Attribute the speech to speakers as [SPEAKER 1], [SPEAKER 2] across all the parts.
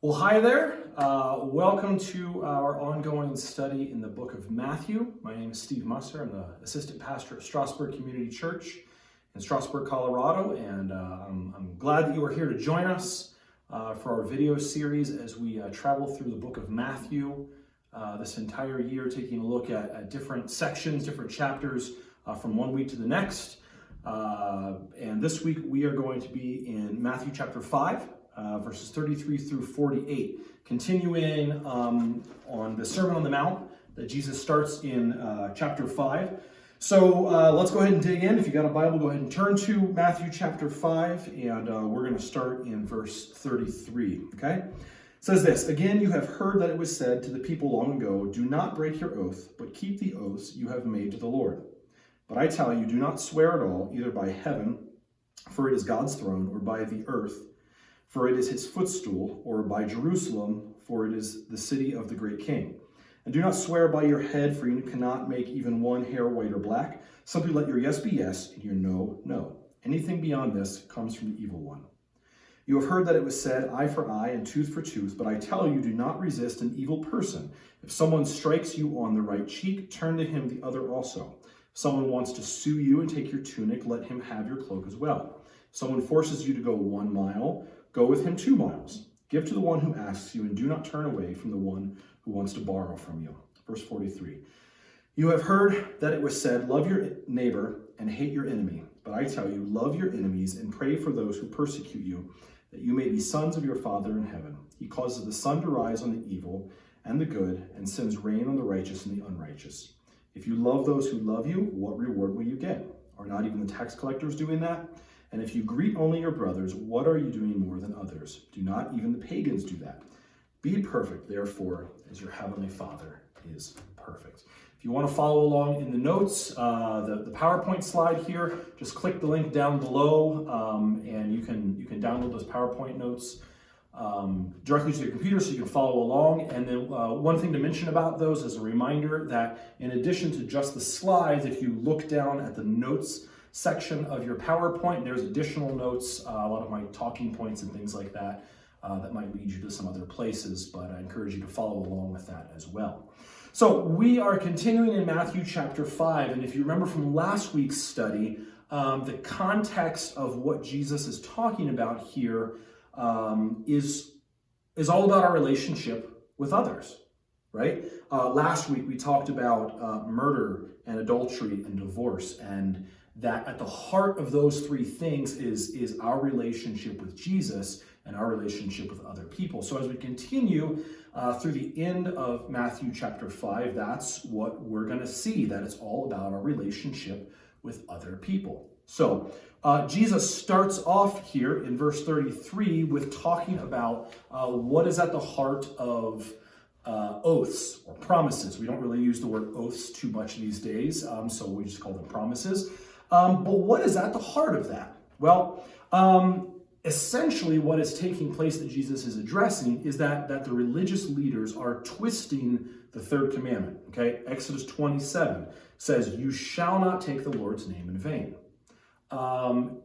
[SPEAKER 1] Well, hi there. Welcome to our ongoing study in the book of Matthew. My name is Steve Musser. I'm the assistant pastor at Strasburg Community Church in Strasburg, Colorado, and I'm glad that you are here to join us for our video series as we travel through the book of Matthew this entire year, taking a look at different sections, different chapters from one week to the next. And this week we are going to be in Matthew chapter 5. Verses 33 through 48, continuing on the Sermon on the Mount that Jesus starts in chapter 5. So let's go ahead and dig in. If you got a Bible, go ahead and turn to Matthew chapter 5, and we're going to start in verse 33, okay? It says this, "Again, you have heard that it was said to the people long ago, 'Do not break your oath, but keep the oaths you have made to the Lord.' But I tell you, do not swear at all, either by heaven, for it is God's throne, or by the earth, for it is his footstool, or by Jerusalem, for it is the city of the great king. And do not swear by your head, for you cannot make even one hair white or black. Simply let your yes be yes, and your no, no. Anything beyond this comes from the evil one. You have heard that it was said, eye for eye and tooth for tooth, but I tell you, do not resist an evil person. If someone strikes you on the right cheek, turn to him the other also. If someone wants to sue you and take your tunic, let him have your cloak as well. If someone forces you to go 1 mile, go with him 2 miles. Give to the one who asks you, and do not turn away from the one who wants to borrow from you." Verse 43. "You have heard that it was said, love your neighbor and hate your enemy. But I tell you, love your enemies and pray for those who persecute you, that you may be sons of your Father in heaven. He causes the sun to rise on the evil and the good, and sends rain on the righteous and the unrighteous. If you love those who love you, what reward will you get? Are not even the tax collectors doing that? And if you greet only your brothers, what are you doing more than others? Do not even the pagans do that? Be perfect, therefore, as your heavenly Father is perfect." If you want to follow along in the notes, the PowerPoint slide here, just click the link down below, and you can download those PowerPoint notes directly to your computer so you can follow along. And then one thing to mention about those is a reminder that in addition to just the slides, if you look down at the notes section of your PowerPoint, there's additional notes, a lot of my talking points and things like that, that might lead you to some other places, but I encourage you to follow along with that as well. So we are continuing in Matthew chapter 5, and if you remember from last week's study, the context of what Jesus is talking about here is all about our relationship with others, right? Last week we talked about murder and adultery and divorce, and that at the heart of those three things is our relationship with Jesus and our relationship with other people. So as we continue through the end of Matthew chapter 5, that's what we're going to see, that it's all about our relationship with other people. So Jesus starts off here in verse 33 with talking about what is at the heart of oaths or promises. We don't really use the word oaths too much these days, so we just call them promises. But what is at the heart of that? Well, essentially what is taking place that Jesus is addressing is that the religious leaders are twisting the third commandment, okay? Exodus 27 says, "You shall not take the Lord's name in vain." I'm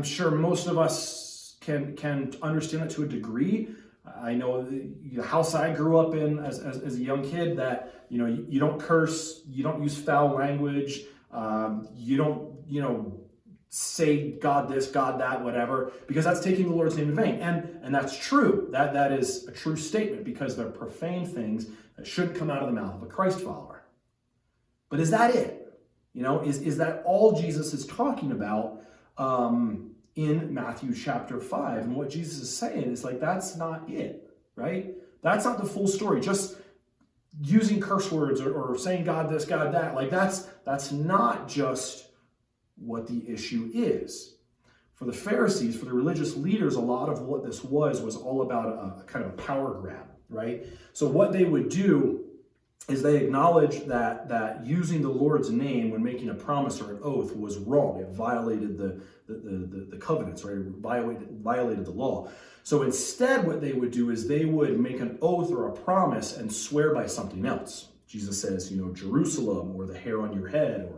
[SPEAKER 1] sure most of us can understand it to a degree. I know the house I grew up in as a young kid that, you don't curse, you don't use foul language, you don't, say God this, God that, whatever, because that's taking the Lord's name in vain. And that's true. That is a true statement because they're profane things that shouldn't come out of the mouth of a Christ follower. But is that it? Is that all Jesus is talking about in Matthew chapter 5? And what Jesus is saying is that's not it, right? That's not the full story. Just using curse words or saying God this, God that, that's not just what the issue is. For the Pharisees, for the religious leaders, a lot of what this was all about a kind of power grab, right? So what they would do is they acknowledged that using the Lord's name when making a promise or an oath was wrong. It violated the covenants, right? It violated the law. So instead, what they would do is they would make an oath or a promise and swear by something else. Jesus says, Jerusalem, or the hair on your head,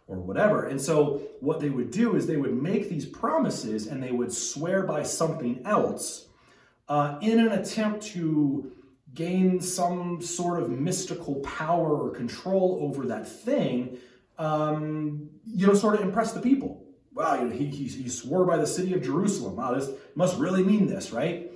[SPEAKER 1] or whatever. And so what they would do is they would make these promises and they would swear by something else in an attempt to gain some sort of mystical power or control over that thing, sort of impress the people. Wow, he swore by the city of Jerusalem. Wow, this must really mean this, right?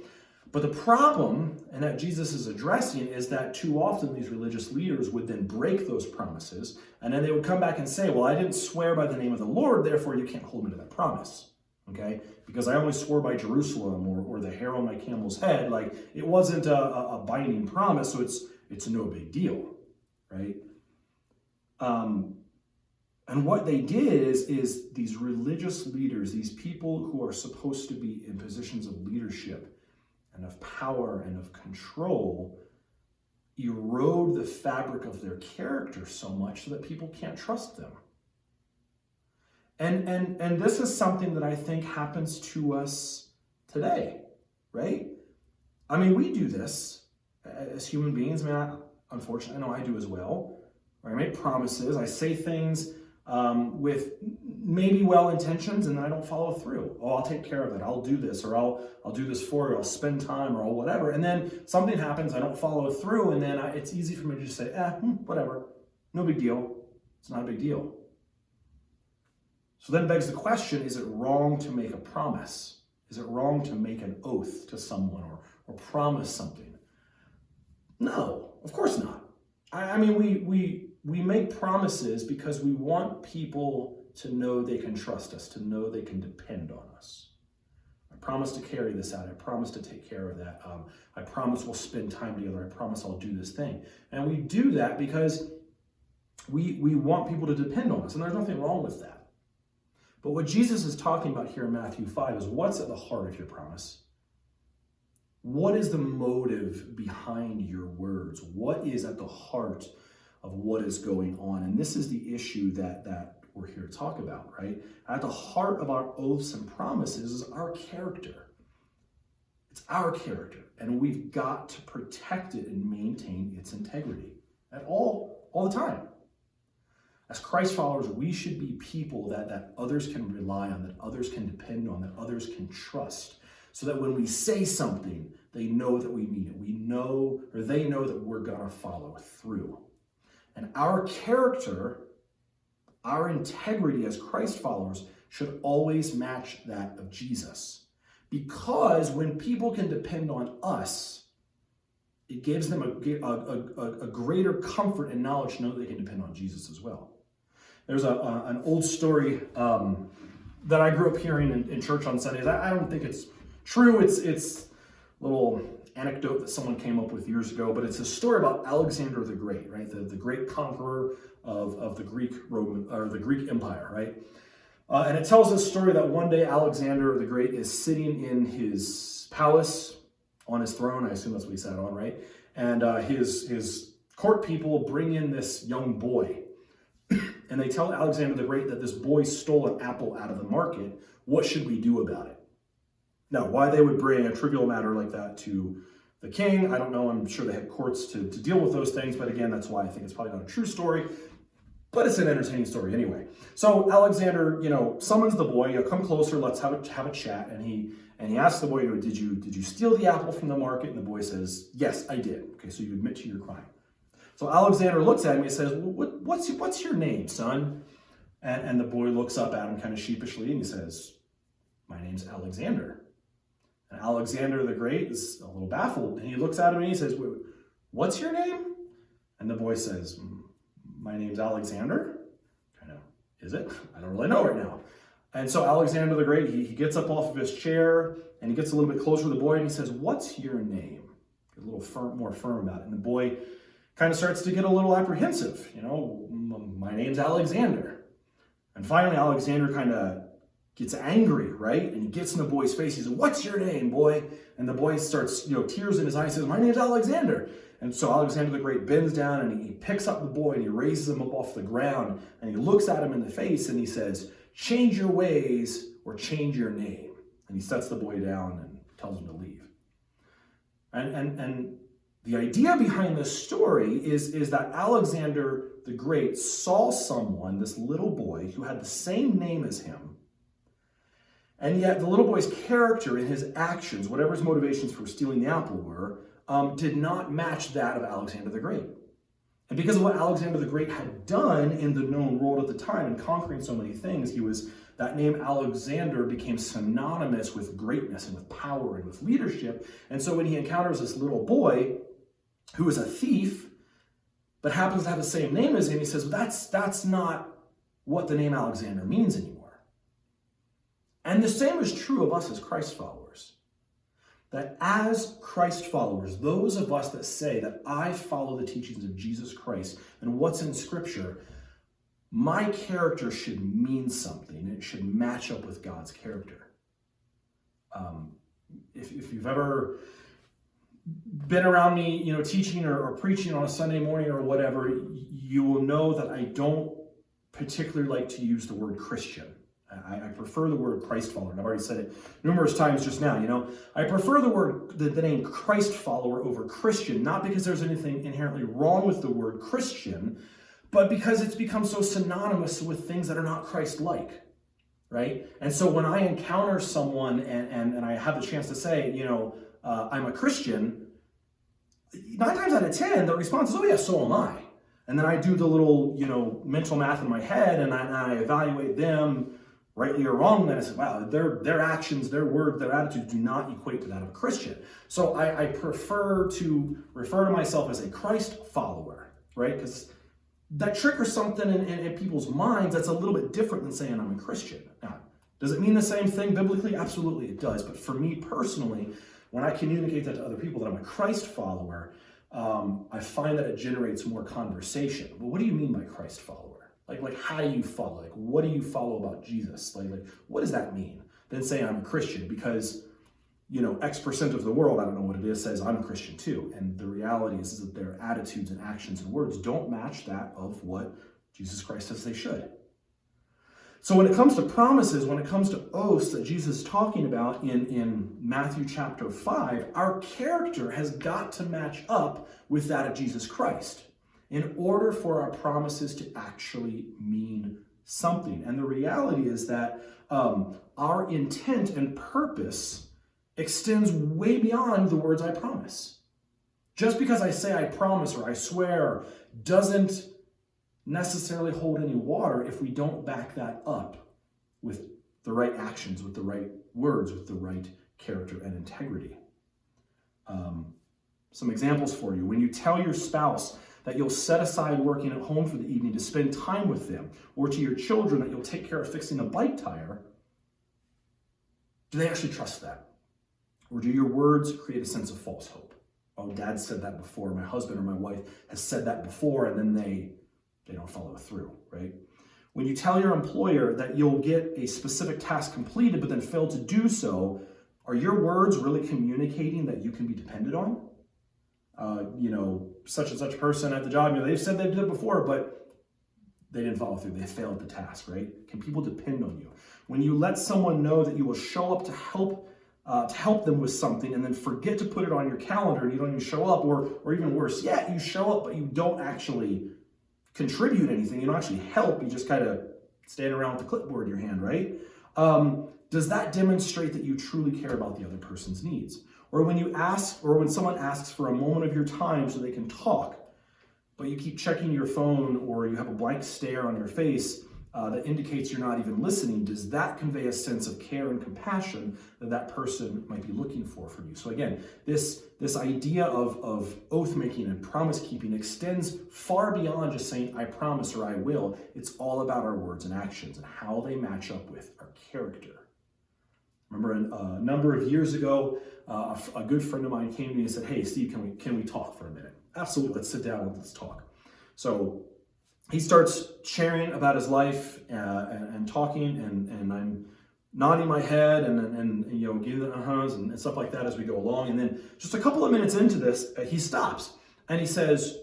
[SPEAKER 1] But the problem, and that Jesus is addressing, is that too often these religious leaders would then break those promises, and then they would come back and say, well, I didn't swear by the name of the Lord, therefore you can't hold me to that promise, okay? Because I only swore by Jerusalem or the hair on my camel's head. Like, it wasn't a binding promise, so it's no big deal, right? And what they did is these religious leaders, these people who are supposed to be in positions of leadership and of power and of control, erode the fabric of their character so much so that people can't trust them. And this is something that I think happens to us today, right? I mean, we do this as human beings. I mean, unfortunately, I know I do as well. I make promises, I say things with maybe well intentions, and then I don't follow through. Oh, I'll take care of it. I'll do this, or I'll do this for you. I'll spend time, or whatever. And then something happens. I don't follow through, and then it's easy for me to just say, whatever, no big deal. It's not a big deal. So then begs the question: is it wrong to make a promise? Is it wrong to make an oath to someone or promise something? No, of course not. I mean, we make promises because we want people to know they can trust us, to know they can depend on us. I promise to carry this out. I promise to take care of that. I promise we'll spend time together. I promise I'll do this thing. And we do that because we want people to depend on us, and there's nothing wrong with that. But what Jesus is talking about here in Matthew 5 is what's at the heart of your promise. What is the motive behind your words? What is at the heart of what is going on? And this is the issue that we're here to talk about, right? At the heart of our oaths and promises is our character. It's our character, and we've got to protect it and maintain its integrity at all the time. As Christ followers, we should be people that others can rely on, that others can depend on, that others can trust, so that when we say something, they know that we mean it. They know that we're gonna follow through. And our character, our integrity as Christ followers should always match that of Jesus. Because when people can depend on us, it gives them a greater comfort and knowledge to know that they can depend on Jesus as well. There's an old story that I grew up hearing in church on Sundays. I don't think it's true. It's a little anecdote that someone came up with years ago, but it's a story about Alexander the Great, right? The great conqueror of the Greek Empire, right? And it tells this story that one day Alexander the Great is sitting in his palace on his throne. I assume that's what he sat on, right? And his court people bring in this young boy. And they tell Alexander the Great that this boy stole an apple out of the market. What should we do about it? Now, why they would bring a trivial matter like that to the king, I don't know. I'm sure they had courts to deal with those things. But again, that's why I think it's probably not a true story. But it's an entertaining story anyway. So Alexander, summons the boy. Come closer. Let's have a chat. And he asks the boy, did you steal the apple from the market? And the boy says, yes, I did. Okay, so you admit to your crime. So Alexander looks at him and says, what's your name, son? And the boy looks up at him kind of sheepishly and he says, my name's Alexander. And Alexander the Great is a little baffled. And he looks at him and he says, what's your name? And the boy says, my name's Alexander. Kind of, is it? I don't really know right now. And so Alexander the Great, he gets up off of his chair and he gets a little bit closer to the boy and he says, what's your name? Get a little more firm about it. And the boy kind of starts to get a little apprehensive. My name's Alexander. And finally, Alexander kind of gets angry, right? And he gets in the boy's face. He says, what's your name, boy? And the boy starts, tears in his eyes, says, my name's Alexander. And so Alexander the Great bends down and he picks up the boy and he raises him up off the ground and he looks at him in the face and he says, change your ways or change your name. And he sets the boy down and tells him to leave. And the idea behind this story is that Alexander the Great saw someone, this little boy, who had the same name as him. And yet the little boy's character and his actions, whatever his motivations for stealing the apple were, did not match that of Alexander the Great. And because of what Alexander the Great had done in the known world at the time and conquering so many things, that name Alexander became synonymous with greatness and with power and with leadership. And so when he encounters this little boy who is a thief, but happens to have the same name as him, he says, well, that's not what the name Alexander means anymore. And the same is true of us as Christ followers. That as Christ followers, those of us that say that I follow the teachings of Jesus Christ and what's in Scripture, my character should mean something. It should match up with God's character. If you've ever been around me, teaching or preaching on a Sunday morning or whatever, you will know that I don't particularly like to use the word Christian. I prefer the word Christ follower, and I've already said it numerous times just now. I prefer the name Christ follower over Christian, not because there's anything inherently wrong with the word Christian, but because it's become so synonymous with things that are not Christ-like, right? And so when I encounter someone and I have the chance to say, I'm a Christian, 9 times out of 10, the response is, oh yeah, so am I. And then I do the little, mental math in my head, and I evaluate them rightly or wrongly, and I say, wow, their actions, their words, their attitudes do not equate to that of a Christian. So I prefer to refer to myself as a Christ follower, right? Because that triggers something in people's minds that's a little bit different than saying I'm a Christian. Now, does it mean the same thing biblically? Absolutely it does. But for me personally, when I communicate that to other people that I'm a Christ follower, I find that it generates more conversation. Well, what do you mean by Christ follower? Like how do you follow? Like, what do you follow about Jesus? Like, what does that mean? Then say I'm a Christian because, X% of the world, I don't know what it is, says I'm a Christian too. And the reality is that their attitudes and actions and words don't match that of what Jesus Christ says they should. So when it comes to promises, when it comes to oaths that Jesus is talking about in Matthew chapter 5, our character has got to match up with that of Jesus Christ in order for our promises to actually mean something. And the reality is that our intent and purpose extends way beyond the words I promise. Just because I say I promise or I swear doesn't necessarily hold any water if we don't back that up with the right actions, with the right words, with the right character and integrity. Some examples for you. When you tell your spouse that you'll set aside working at home for the evening to spend time with them, or to your children that you'll take care of fixing a bike tire, do they actually trust that? Or do your words create a sense of false hope? Oh, Dad said that before, my husband or my wife has said that before, and then they don't follow through, right? When you tell your employer that you'll get a specific task completed but then fail to do so, are your words really communicating that you can be depended on? Such and such person at the job, they've said they did it before, but they didn't follow through. They failed the task, right? Can people depend on you? When you let someone know that you will show up to help them with something and then forget to put it on your calendar and you don't even show up, or even worse yet, you show up but you don't actually contribute anything, you don't actually help, you just kind of stand around with the clipboard in your hand, right? Does that demonstrate that you truly care about the other person's needs? Or when someone asks for a moment of your time so they can talk, but you keep checking your phone or you have a blank stare on your face that indicates you're not even listening, does that convey a sense of care and compassion that person might be looking for from you? So again, this idea of oath making and promise keeping extends far beyond just saying I promise or I will. It's all about our words and actions and how they match up with our character. Remember a number of years ago, a good friend of mine came to me and said, hey, Steve, can we talk for a minute? Absolutely, let's sit down and let's talk. So he starts sharing about his life and talking, and I'm nodding my head and giving the uh-huhs and stuff like that as we go along. And then just a couple of minutes into this, he stops and he says,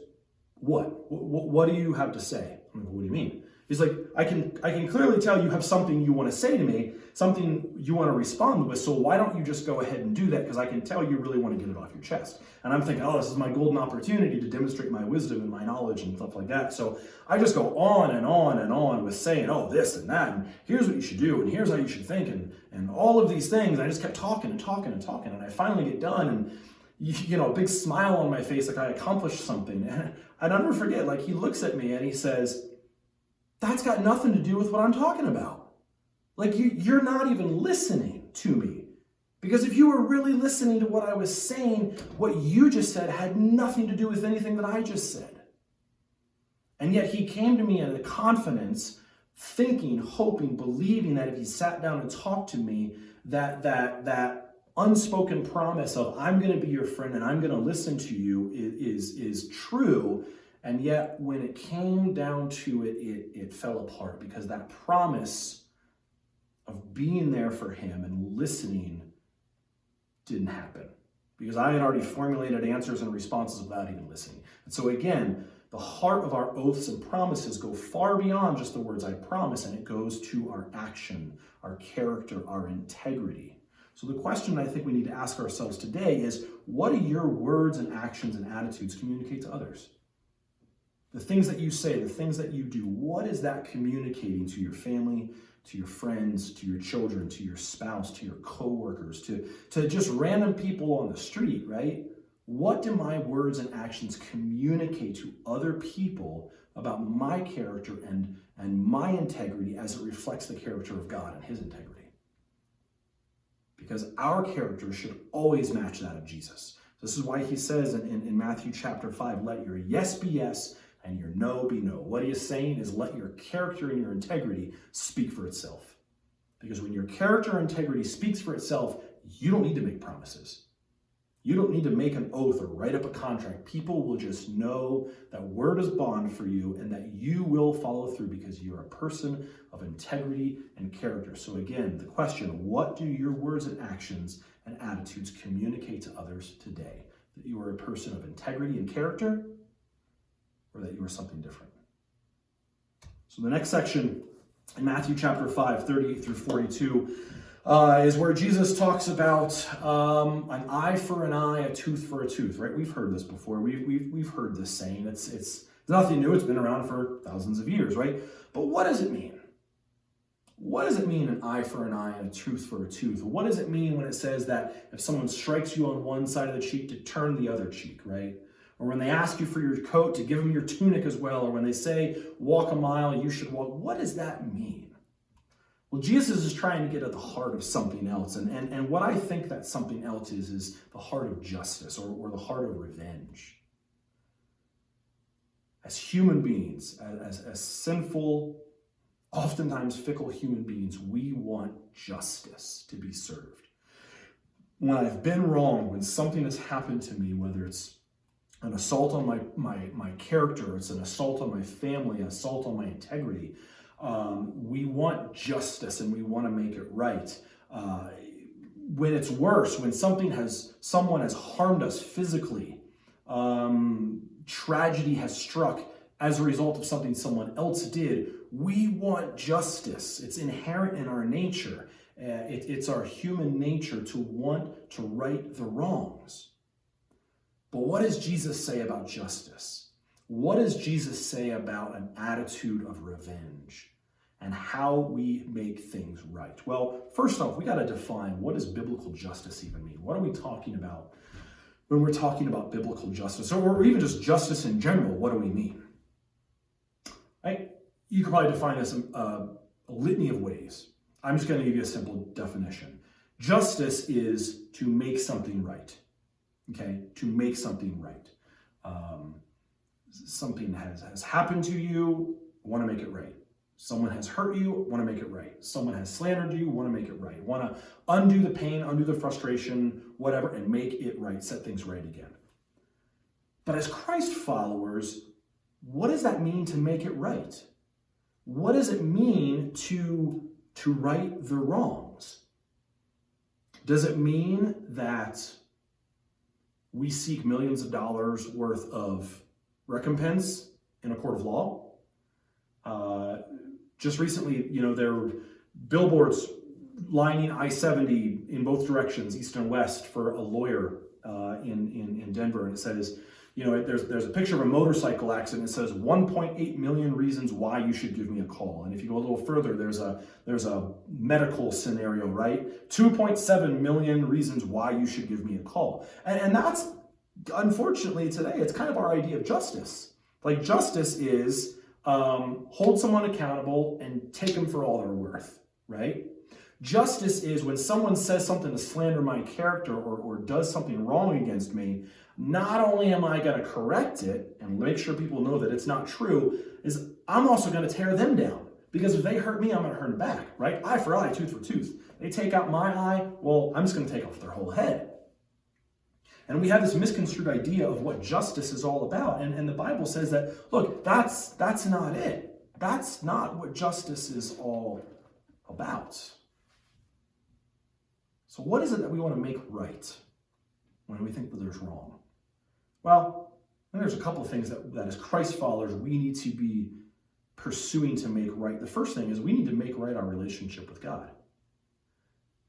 [SPEAKER 1] what do you have to say? I'm like, what do you mean? He's like, I can clearly tell you have something you want to say to me, something you want to respond with, so why don't you just go ahead and do that? Because I can tell you really want to get it off your chest. And I'm thinking, oh, this is my golden opportunity to demonstrate my wisdom and my knowledge and stuff like that. So I just go on and on and on with saying, oh, this and that, and here's what you should do, and here's how you should think, and all of these things. I just kept talking and talking and talking, and I finally get done, and a big smile on my face, like I accomplished something. And I never forget, like he looks at me and he says, that's got nothing to do with what I'm talking about. Like you're not even listening to me. Because if you were really listening to what I was saying, what you just said had nothing to do with anything that I just said. And yet he came to me in a confidence, thinking, hoping, believing that if he sat down and talked to me, that unspoken promise of I'm going to be your friend and I'm going to listen to you is true. And yet when it came down to it, it fell apart, because that promise of being there for him and listening didn't happen, because I had already formulated answers and responses without even listening. And so again, the heart of our oaths and promises go far beyond just the words I promise, and it goes to our action, our character, our integrity. So the question I think we need to ask ourselves today is, what do your words and actions and attitudes communicate to others? The things that you say, the things that you do, what is that communicating to your family, to your friends, to your children, to your spouse, to your coworkers, to just random people on the street, right? What do my words and actions communicate to other people about my character and my integrity as it reflects the character of God and his integrity? Because our character should always match that of Jesus. This is why he says in Matthew chapter 5, let your yes be yes and your no be no. What he is saying is let your character and your integrity speak for itself. Because when your character and integrity speaks for itself, you don't need to make promises. You don't need to make an oath or write up a contract. People will just know that word is bond for you and that you will follow through because you're a person of integrity and character. So again, the question, what do your words and actions and attitudes communicate to others today? That you are a person of integrity and character, or that you are something different? So the next section in Matthew chapter 5, 38 through 42, is where Jesus talks about an eye for an eye, a tooth for a tooth, right? We've heard this before. We've heard this saying. It's nothing new. It's been around for thousands of years, right? But what does it mean? What does it mean, an eye for an eye and a tooth for a tooth? What does it mean when it says that if someone strikes you on one side of the cheek, to turn the other cheek, right? Or when they ask you for your coat, to give them your tunic as well. Or when they say, walk a mile, you should walk. What does that mean? Well, Jesus is trying to get at the heart of something else. And what I think that something else is the heart of justice, or the heart of revenge. As human beings, as sinful, oftentimes fickle human beings, we want justice to be served. When I've been wrong, when something has happened to me, whether it's an assault on my character, it's an assault on my family, an assault on my integrity, we want justice and we want to make it right. When it's worse, when someone has harmed us physically, tragedy has struck as a result of something someone else did, we want justice. It's inherent in our nature. It's our human nature to want to right the wrongs. But what does Jesus say about justice? What does Jesus say about an attitude of revenge and how we make things right? Well, first off, we got to define, what does biblical justice even mean? What are we talking about when we're talking about biblical justice, or even just justice in general? What do we mean? Right? You could probably define this a litany of ways. I'm just going to give you a simple definition. Justice is to make something right. Okay, to make something right. Something has happened to you, want to make it right. Someone has hurt you, want to make it right. Someone has slandered you, want to make it right. Want to undo the pain, undo the frustration, whatever, and make it right, set things right again. But as Christ followers, what does that mean to make it right? What does it mean to right the wrongs? Does it mean that we seek millions of dollars worth of recompense in a court of law? Just recently, there were billboards lining I-70 in both directions, east and west, for a lawyer in Denver, and it says, there's a picture of a motorcycle accident. It says 1.8 million reasons why you should give me a call. And if you go a little further, there's a medical scenario, right? 2.7 million reasons why you should give me a call. And that's, unfortunately, today, it's kind of our idea of justice. Like, justice is hold someone accountable and take them for all they're worth, right? Justice is when someone says something to slander my character or does something wrong against me, not only am I going to correct it and make sure people know that it's not true, is I'm also going to tear them down. Because if they hurt me, I'm going to hurt them back, right? Eye for eye, tooth for tooth. They take out my eye, well, I'm just going to take off their whole head. And we have this misconstrued idea of what justice is all about. And the Bible says that, look, that's not it. That's not what justice is all about. So what is it that we want to make right when we think that there's wrong? Well, I think there's a couple of things that as Christ followers, we need to be pursuing to make right. The first thing is we need to make right our relationship with God.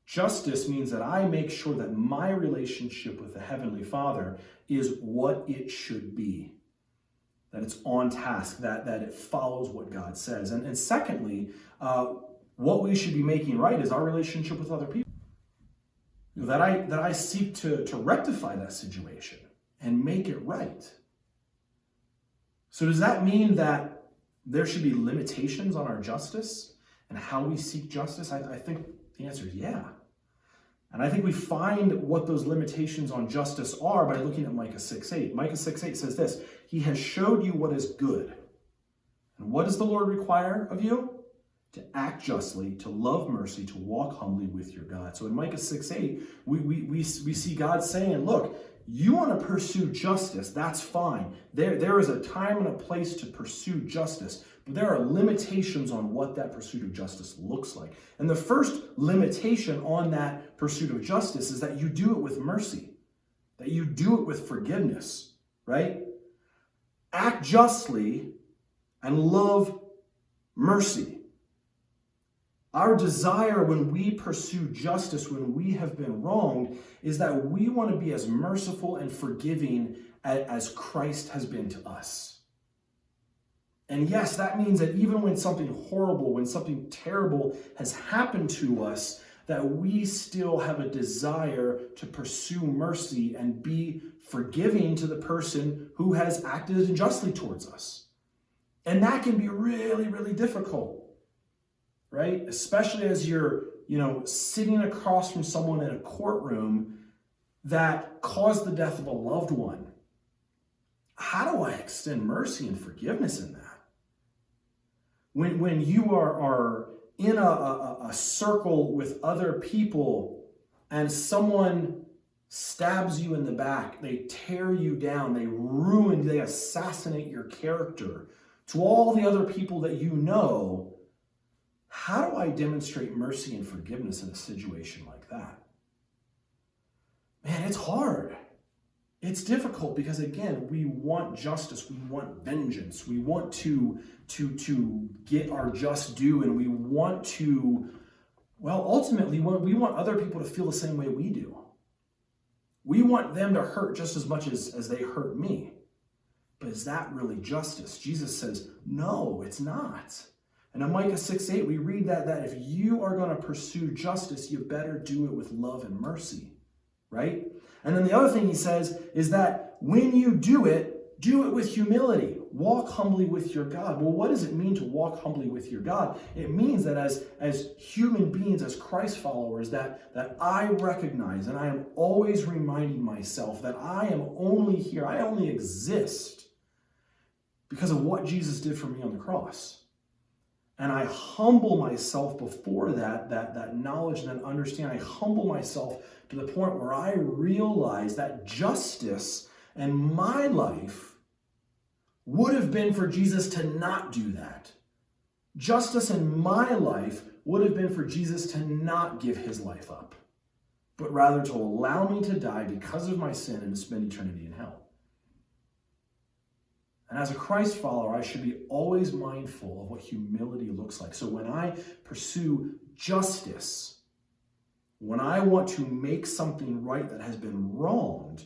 [SPEAKER 1] Justice means that I make sure that my relationship with the Heavenly Father is what it should be, that it's on task, that it follows what God says. And secondly, what we should be making right is our relationship with other people. That I seek to rectify that situation and make it right. So does that mean that there should be limitations on our justice and how we seek justice? I think the answer is yeah. And I think we find what those limitations on justice are by looking at Micah 6:8. Micah 6:8 says this: He has showed you what is good. And what does the Lord require of you? To act justly, to love mercy, to walk humbly with your God. So in Micah 6:8, we see God saying, look, you want to pursue justice, that's fine. There is a time and a place to pursue justice, but there are limitations on what that pursuit of justice looks like. And the first limitation on that pursuit of justice is that you do it with mercy, that you do it with forgiveness, right? Act justly and love mercy. Our desire when we pursue justice, when we have been wronged, is that we want to be as merciful and forgiving as Christ has been to us. And yes, that means that even when something horrible, when something terrible has happened to us, that we still have a desire to pursue mercy and be forgiving to the person who has acted unjustly towards us. And that can be really, really difficult. Right? Especially as you're, sitting across from someone in a courtroom that caused the death of a loved one. How do I extend mercy and forgiveness in that? When you are in a circle with other people and someone stabs you in the back, they tear you down, they assassinate your character to all the other people that you know. How do I demonstrate mercy and forgiveness in a situation like that? Man, it's hard. It's difficult because, again, we want justice. We want vengeance. We want to get our just due, and we want to, ultimately, we want other people to feel the same way we do. We want them to hurt just as much as they hurt me. But is that really justice? Jesus says, no, it's not. And in Micah 6:8, we read that if you are going to pursue justice, you better do it with love and mercy, right? And then the other thing he says is that when you do it with humility. Walk humbly with your God. Well, what does it mean to walk humbly with your God? It means that as human beings, as Christ followers, that I recognize and I am always reminding myself that I am only here, I only exist because of what Jesus did for me on the cross. And I humble myself before that knowledge and that understanding. I humble myself to the point where I realize that justice in my life would have been for Jesus to not do that. Justice in my life would have been for Jesus to not give his life up, but rather to allow me to die because of my sin and to spend eternity in hell. And as a Christ follower, I should be always mindful of what humility looks like. So when I pursue justice, when I want to make something right that has been wronged,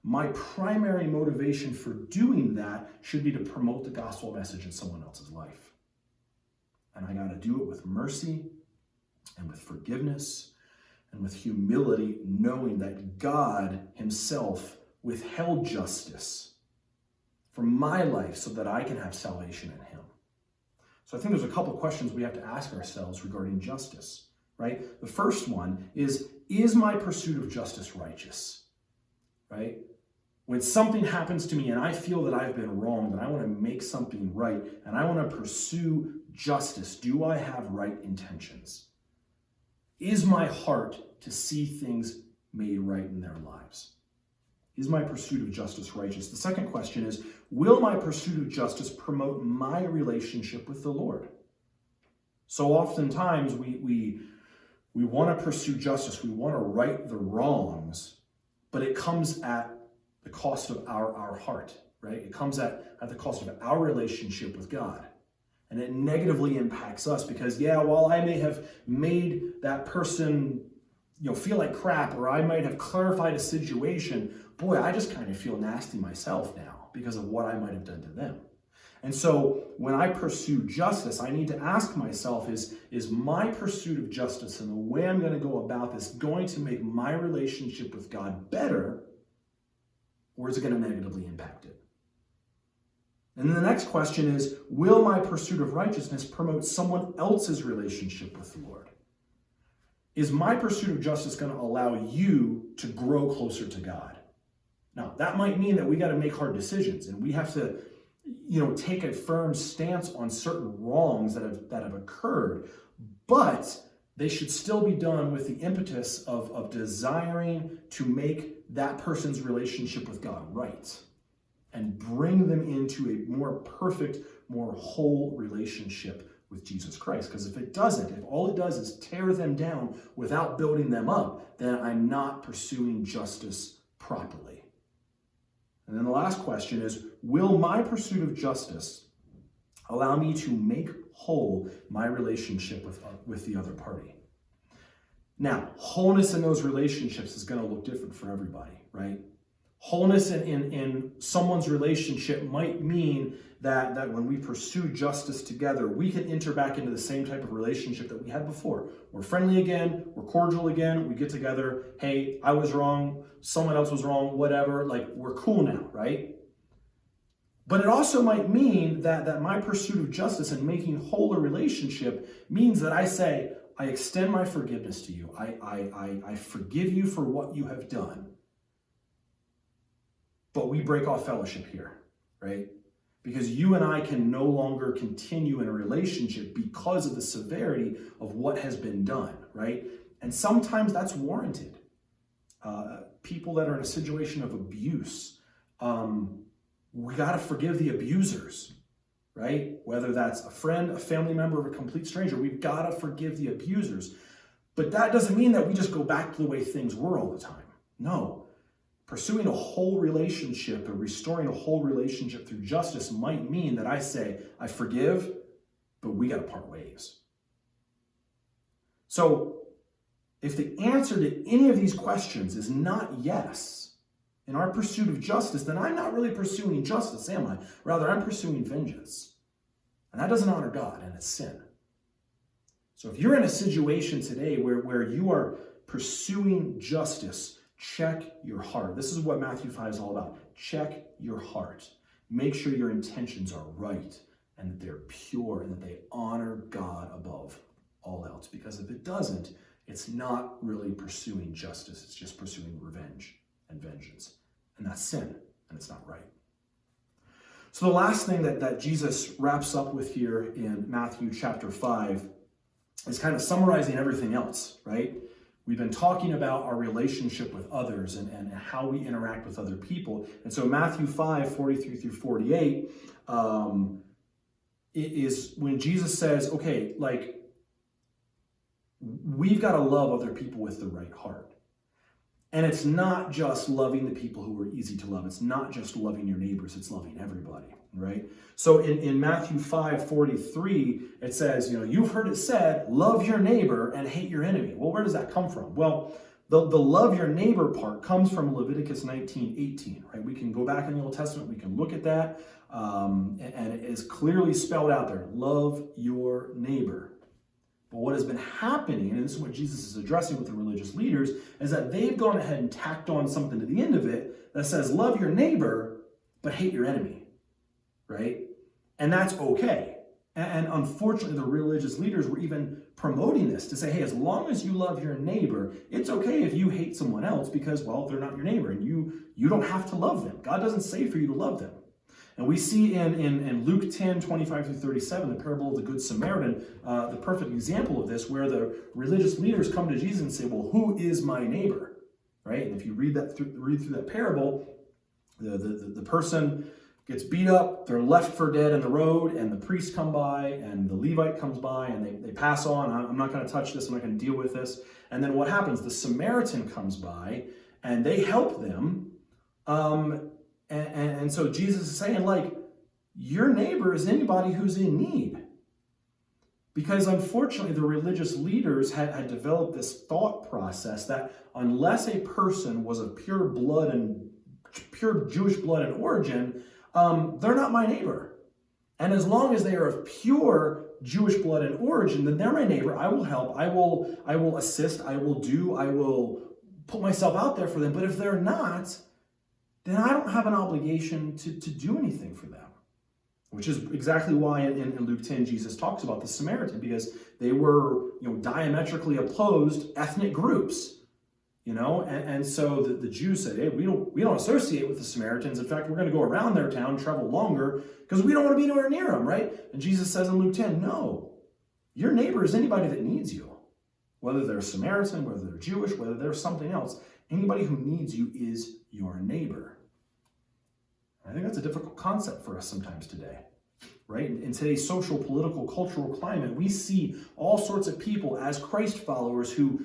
[SPEAKER 1] my primary motivation for doing that should be to promote the gospel message in someone else's life. And I got to do it with mercy and with forgiveness and with humility, knowing that God himself withheld justice from my life so that I can have salvation in him. So I think there's a couple of questions we have to ask ourselves regarding justice, right? The first one is my pursuit of justice righteous, right? When something happens to me and I feel that I've been wronged and I want to make something right and I want to pursue justice, do I have right intentions? Is my heart to see things made right in their lives? Is my pursuit of justice righteous? The second question is, will my pursuit of justice promote my relationship with the Lord? So oftentimes we want to pursue justice, we want to right the wrongs, but it comes at the cost of our heart, right? It comes at the cost of our relationship with God. And it negatively impacts us because, while I may have made that person, feel like crap, or I might have clarified a situation, boy, I just kind of feel nasty myself now because of what I might have done to them. And so when I pursue justice, I need to ask myself, is my pursuit of justice and the way I'm going to go about this going to make my relationship with God better, or is it going to negatively impact it? And then the next question is, will my pursuit of righteousness promote someone else's relationship with the Lord? Is my pursuit of justice going to allow you to grow closer to God? Now, that might mean that we got to make hard decisions and we have to, take a firm stance on certain wrongs that have occurred, but they should still be done with the impetus of desiring to make that person's relationship with God right and bring them into a more perfect, more whole relationship with Jesus Christ. Because if it doesn't, if all it does is tear them down without building them up, then I'm not pursuing justice properly. And then the last question is, will my pursuit of justice allow me to make whole my relationship with the other party? Now, wholeness in those relationships is going to look different for everybody, right? Wholeness in someone's relationship might mean that when we pursue justice together, we can enter back into the same type of relationship that we had before. We're friendly again, we're cordial again, we get together, hey, I was wrong, someone else was wrong, whatever, we're cool now, right? But it also might mean that my pursuit of justice and making whole a relationship means that I say, I extend my forgiveness to you. I forgive you for what you have done. But we break off fellowship here, right? Because you and I can no longer continue in a relationship because of the severity of what has been done, right? And sometimes that's warranted. People that are in a situation of abuse, we got to forgive the abusers, right? Whether that's a friend, a family member, or a complete stranger, we've got to forgive the abusers. But that doesn't mean that we just go back to the way things were all the time. No. Pursuing a whole relationship or restoring a whole relationship through justice might mean that I say, I forgive, but we got to part ways. So if the answer to any of these questions is not yes, in our pursuit of justice, then I'm not really pursuing justice, am I? Rather, I'm pursuing vengeance. And that doesn't honor God, and it's sin. So if you're in a situation today where you are pursuing justice, check your heart. This is what Matthew 5 is all about. Check your heart. Make sure your intentions are right and that they're pure and that they honor God above all else. Because if it doesn't, it's not really pursuing justice. It's just pursuing revenge and vengeance. And that's sin, and it's not right. So the last thing that Jesus wraps up with here in Matthew chapter 5 is kind of summarizing everything else, right? We've been talking about our relationship with others and how we interact with other people. And so Matthew 5, 43 through 48, it is when Jesus says, okay, we've got to love other people with the right heart. And it's not just loving the people who are easy to love. It's not just loving your neighbors. It's loving everybody. right? So in Matthew 5:43, it says, you've heard it said, love your neighbor and hate your enemy. Well, where does that come from? Well, the love your neighbor part comes from Leviticus 19:18, right? We can go back in the Old Testament, we can look at that, and it is clearly spelled out there, love your neighbor. But what has been happening, and this is what Jesus is addressing with the religious leaders, is that they've gone ahead and tacked on something to the end of it that says, love your neighbor, but hate your enemy, right? And that's okay. And unfortunately, the religious leaders were even promoting this to say, hey, as long as you love your neighbor, it's okay if you hate someone else because, well, they're not your neighbor and you don't have to love them. God doesn't say for you to love them. And we see in Luke 10:25-37, the parable of the Good Samaritan, the perfect example of this, where the religious leaders come to Jesus and say, well, who is my neighbor? Right? And if you read through that parable, the person gets beat up, they're left for dead in the road, and the priest come by, and the Levite comes by, and they pass on. I'm not going to touch this, I'm not going to deal with this. And then what happens? The Samaritan comes by, and they help them. And so Jesus is saying, your neighbor is anybody who's in need. Because unfortunately, the religious leaders had developed this thought process that unless a person was of pure Jewish blood and origin, they're not my neighbor. And as long as they are of pure Jewish blood and origin, then they're my neighbor. I will help. I will assist. I will put myself out there for them. But if they're not, then I don't have an obligation to do anything for them. Which is exactly why in Luke 10, Jesus talks about the Samaritan, because they were, diametrically opposed ethnic groups. And so the Jews said, hey, we don't associate with the Samaritans. In fact, we're going to go around their town, travel longer, because we don't want to be anywhere near them, right? And Jesus says in Luke 10, no, your neighbor is anybody that needs you. Whether they're Samaritan, whether they're Jewish, whether they're something else, anybody who needs you is your neighbor. I think that's a difficult concept for us sometimes today, right? In today's social, political, cultural climate, we see all sorts of people as Christ followers who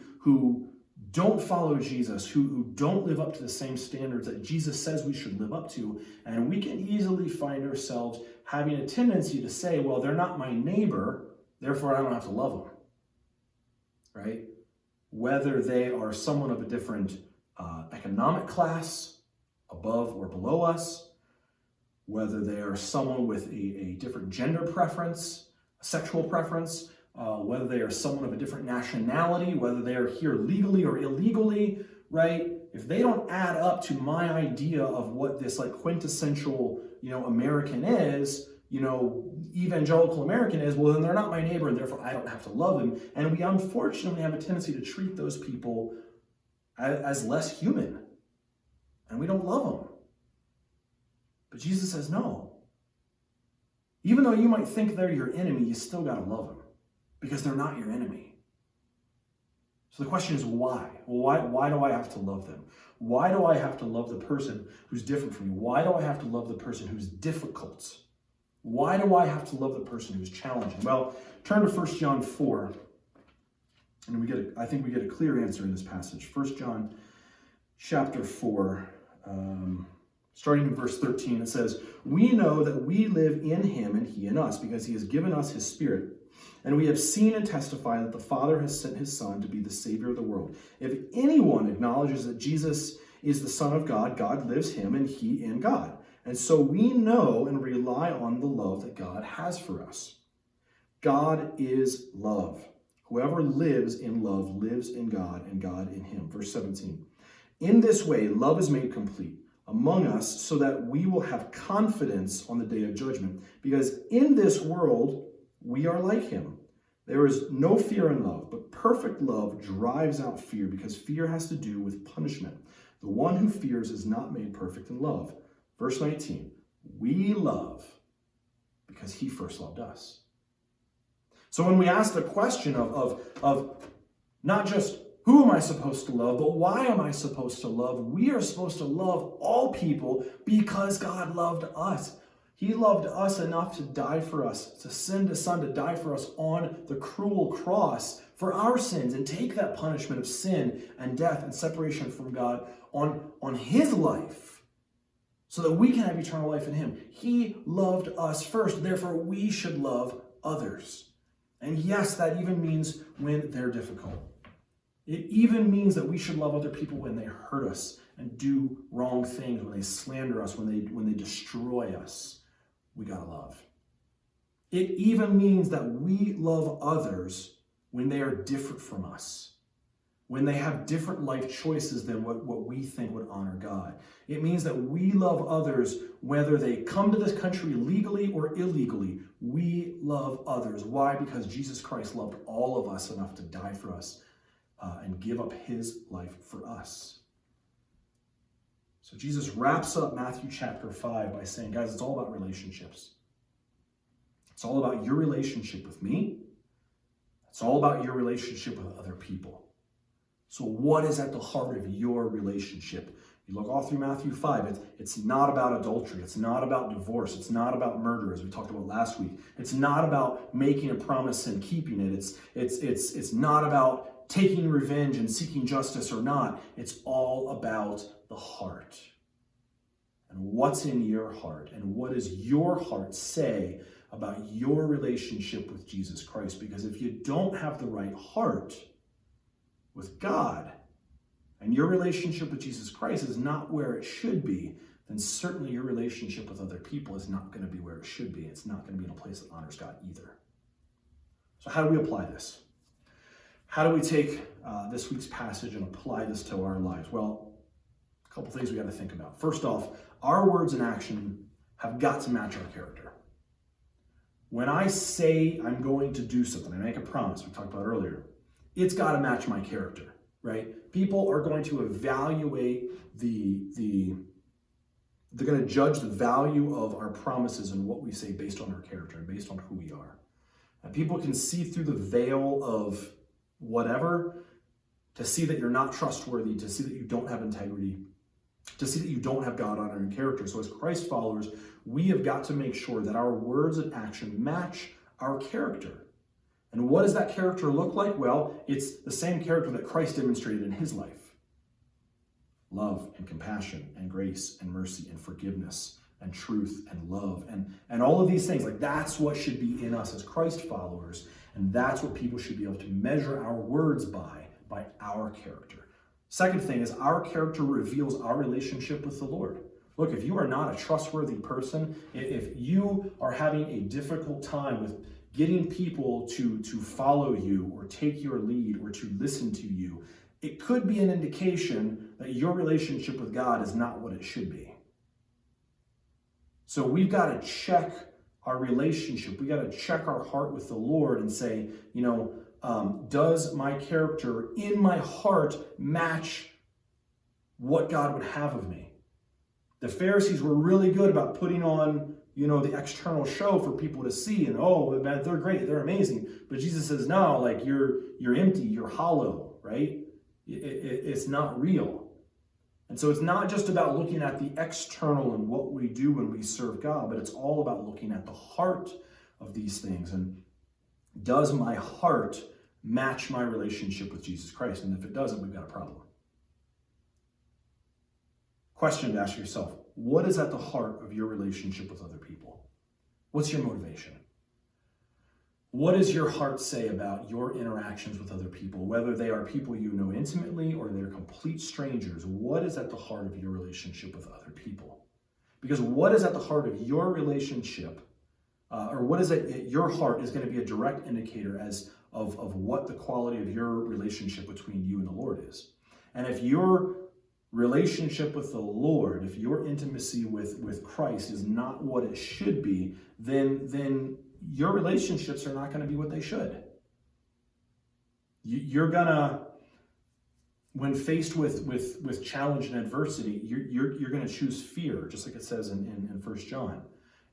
[SPEAKER 1] don't follow Jesus, who don't live up to the same standards that Jesus says we should live up to. And we can easily find ourselves having a tendency to say, well, they're not my neighbor, therefore I don't have to love them, right? Whether they are someone of a different economic class, above or below us, whether they are someone with a different gender preference, a sexual preference, whether they are someone of a different nationality, whether they are here legally or illegally, right? If they don't add up to my idea of what this quintessential, American is, evangelical American is, well, then they're not my neighbor and therefore I don't have to love them. And we unfortunately have a tendency to treat those people as less human. And we don't love them. But Jesus says, no. Even though you might think they're your enemy, you still got to love them. Because they're not your enemy. So the question is why? Well, why do I have to love them? Why do I have to love the person who's different from me? Why do I have to love the person who's difficult? Why do I have to love the person who's challenging? Well, turn to 1 John 4, and I think we get a clear answer in this passage. 1 John chapter 4, starting in verse 13, it says, we know that we live in him and he in us, because he has given us his Spirit. And we have seen and testify that the Father has sent his Son to be the Savior of the world. If anyone acknowledges that Jesus is the Son of God, God lives him and he in God. And so we know and rely on the love that God has for us. God is love. Whoever lives in love lives in God and God in him. Verse 17. In this way, love is made complete among us so that we will have confidence on the day of judgment. Because in this world, we are like him. There is no fear in love, but perfect love drives out fear, because fear has to do with punishment. The one who fears is not made perfect in love. Verse 19, we love because he first loved us. So when we ask the question of not just who am I supposed to love, but why am I supposed to love, we are supposed to love all people because God loved us. He loved us enough to die for us, to send his Son to die for us on the cruel cross for our sins and take that punishment of sin and death and separation from God on his life, so that we can have eternal life in him. He loved us first, therefore we should love others. And yes, that even means when they're difficult. It even means that we should love other people when they hurt us and do wrong things, when they slander us, when they destroy us. We gotta love. It even means that we love others when they are different from us, when they have different life choices than what we think would honor God. It means that we love others whether they come to this country legally or illegally. We love others. Why? Because Jesus Christ loved all of us enough to die for us and give up his life for us. So Jesus wraps up Matthew chapter 5 by saying, guys, it's all about relationships. It's all about your relationship with me. It's all about your relationship with other people. So what is at the heart of your relationship? You look all through Matthew 5, it's not about adultery. It's not about divorce. It's not about murder, as we talked about last week. It's not about making a promise and keeping it. It's not about taking revenge and seeking justice or not. It's all about the heart. And what's in your heart? And what does your heart say about your relationship with Jesus Christ? Because if you don't have the right heart with God, and your relationship with Jesus Christ is not where it should be, then certainly your relationship with other people is not going to be where it should be. It's not going to be in a place that honors God either. So how do we apply this? How do we take this week's passage and apply this to our lives? Well, a couple things we got to think about. First off, our words and action have got to match our character. When I say I'm going to do something, I make a promise we talked about earlier, it's got to match my character, right? People are going to evaluate they're going to judge the value of our promises and what we say based on our character and based on who we are. And people can see through the veil of whatever to see that you're not trustworthy, to see that you don't have integrity, to see that you don't have God-honoring character. So as Christ followers, we have got to make sure that our words and action match our character. And what does that character look like? Well, it's the same character that Christ demonstrated in his life. Love and compassion and grace and mercy and forgiveness and truth and love and all of these things. Like, that's what should be in us as Christ followers. And that's what people should be able to measure our words by our character. Second thing is, our character reveals our relationship with the Lord. Look, if you are not a trustworthy person, if you are having a difficult time with getting people to follow you or take your lead or to listen to you, it could be an indication that your relationship with God is not what it should be. So we've got to check our relationship. We got to check our heart with the Lord and say, does my character in my heart match what God would have of me? The Pharisees were really good about putting on, the external show for people to see, and man, they're great, they're amazing. But Jesus says, no, like you're empty, you're hollow, right? It's not real. And so it's not just about looking at the external and what we do when we serve God, but it's all about looking at the heart of these things. And does my heart match my relationship with Jesus Christ? And if it doesn't, we've got a problem. Question to ask yourself: what is at the heart of your relationship with other people? What's your motivation? What does your heart say about your interactions with other people, whether they are people you know intimately or they're complete strangers? What is at the heart of your relationship with other people? Because what is at the heart of your relationship, or what is at your heart, is going to be a direct indicator of what the quality of your relationship between you and the Lord is. And if your relationship with the Lord, if your intimacy with Christ is not what it should be, then your relationships are not going to be what they should. You're gonna, when faced with challenge and adversity, you're gonna choose fear, just like it says in 1 John.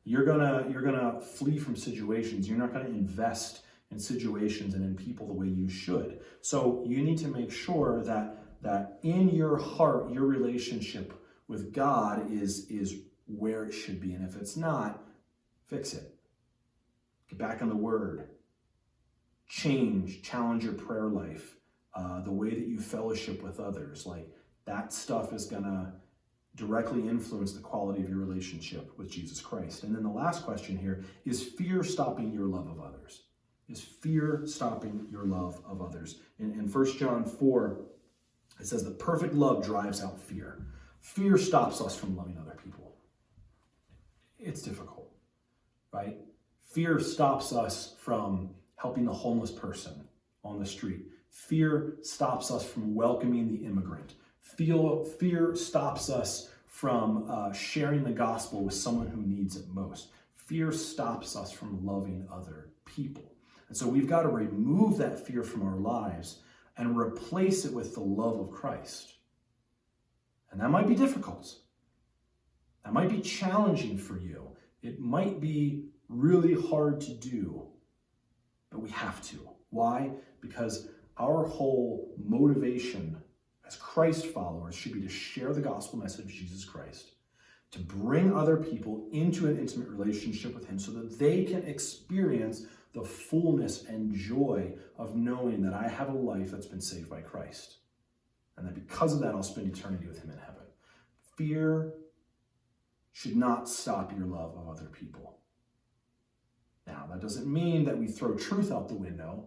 [SPEAKER 1] You're gonna flee from situations. You're not gonna invest in situations and in people the way you should. So you need to make sure that in your heart, your relationship with God is where it should be. And if it's not, fix it. Get back on the Word. Challenge your prayer life. The way that you fellowship with others. Like, that stuff is gonna directly influence the quality of your relationship with Jesus Christ. And then the last question here, is fear stopping your love of others? Is fear stopping your love of others? In 1 John 4, it says that perfect love drives out fear. Fear stops us from loving other people. It's difficult, right? Fear stops us from helping the homeless person on the street. Fear stops us from welcoming the immigrant. Fear stops us from sharing the gospel with someone who needs it most. Fear stops us from loving other people. And so we've got to remove that fear from our lives and replace it with the love of Christ. And that might be difficult. That might be challenging for you. It might be really hard to do, but we have to. Why? Because our whole motivation as Christ followers should be to share the gospel message of Jesus Christ, to bring other people into an intimate relationship with him so that they can experience the fullness and joy of knowing that I have a life that's been saved by Christ. And that because of that, I'll spend eternity with him in heaven. Fear should not stop your love of other people. Now, that doesn't mean that we throw truth out the window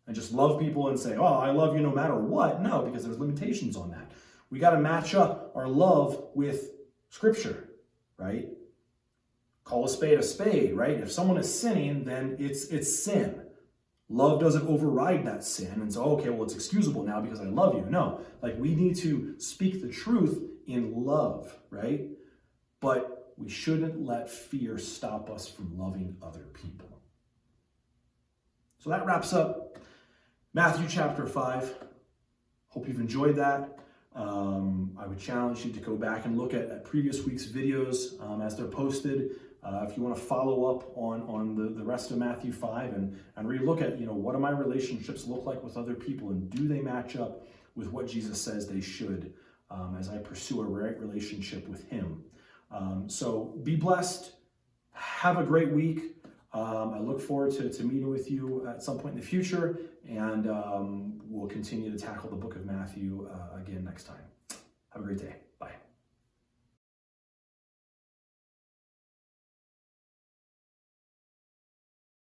[SPEAKER 1] and just love people and say, oh, I love you no matter what. No, because there's limitations on that. We got to match up our love with Scripture, right? Call a spade, right? If someone is sinning, then it's sin. Love doesn't override that sin and say, okay, well, it's excusable now because I love you. No, we need to speak the truth in love, right? But we shouldn't let fear stop us from loving other people. So that wraps up Matthew chapter 5. Hope you've enjoyed that. I would challenge you to go back and look at previous week's videos as they're posted. If you want to follow up on the rest of Matthew 5 and really look at, what do my relationships look like with other people, and do they match up with what Jesus says they should as I pursue a right relationship with him. So be blessed. Have a great week. I look forward to meeting with you at some point in the future, and we'll continue to tackle the book of Matthew again next time. Have a great day.